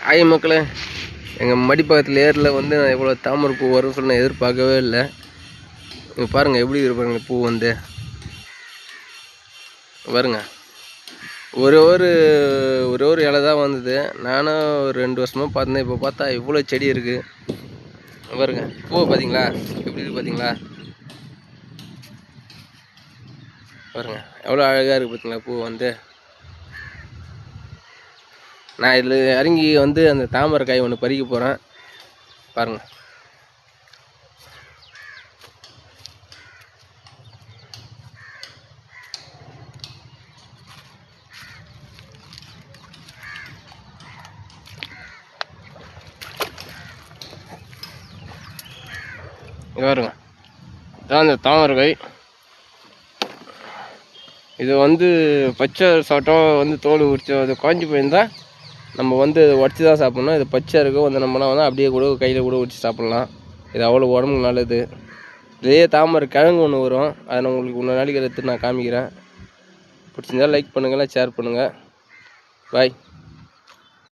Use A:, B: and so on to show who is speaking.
A: ஆய மக்களே, எங்கள் மடிப்பக்கத்தில் ஏரில் வந்து நான் எவ்வளோ தாமரை பூ வரும்னு சொல்லி நான் எதிர்பார்க்கவே இல்லை. இங்கே பாருங்கள் எப்படி இருப்பாங்க பூ வந்து பாருங்க. ஒரு ஒரு இலை தான் வந்தது. நானும் ஒரு 2 வருஷமாக பார்த்தேன். இப்போ பார்த்தா இவ்வளோ செடி இருக்குது பாருங்க. பூவை பார்த்தீங்களா எப்படி இருக்குது பார்த்தீங்களா? பாருங்க எவ்வளோ அழகாக இருக்குது பார்த்தீங்களா பூ வந்து. நான் இதில் இறங்கி வந்து அந்த தாமரை காய் ஒன்று பறிக்க போகிறேன் பாருங்கள். இங்கே பாருங்க, இதான் அந்த தாமரை காய். இது வந்து பச்சை சாப்பிட்டோம் வந்து தோல் உரிச்சு அது காஞ்சி போயிருந்தால் நம்ம வந்து உடச்சி தான் சாப்பிட்ணும். இது பச்சை இருக்கும் வந்து நம்மளாம் வந்து அப்படியே கூட கையில் கூட உரிச்சு சாப்பிட்லாம். இது அவ்வளோ உடம்புக்கு நல்லது. இதே தாமரை கிழங்கு ஒன்று வரும், அதை நான் உங்களுக்கு இன்னொரு நாளைக்கு எடுத்து நான் காமிக்கிறேன். பிடிச்சிருந்தால் லைக் பண்ணுங்கள், ஷேர் பண்ணுங்கள். பாய்.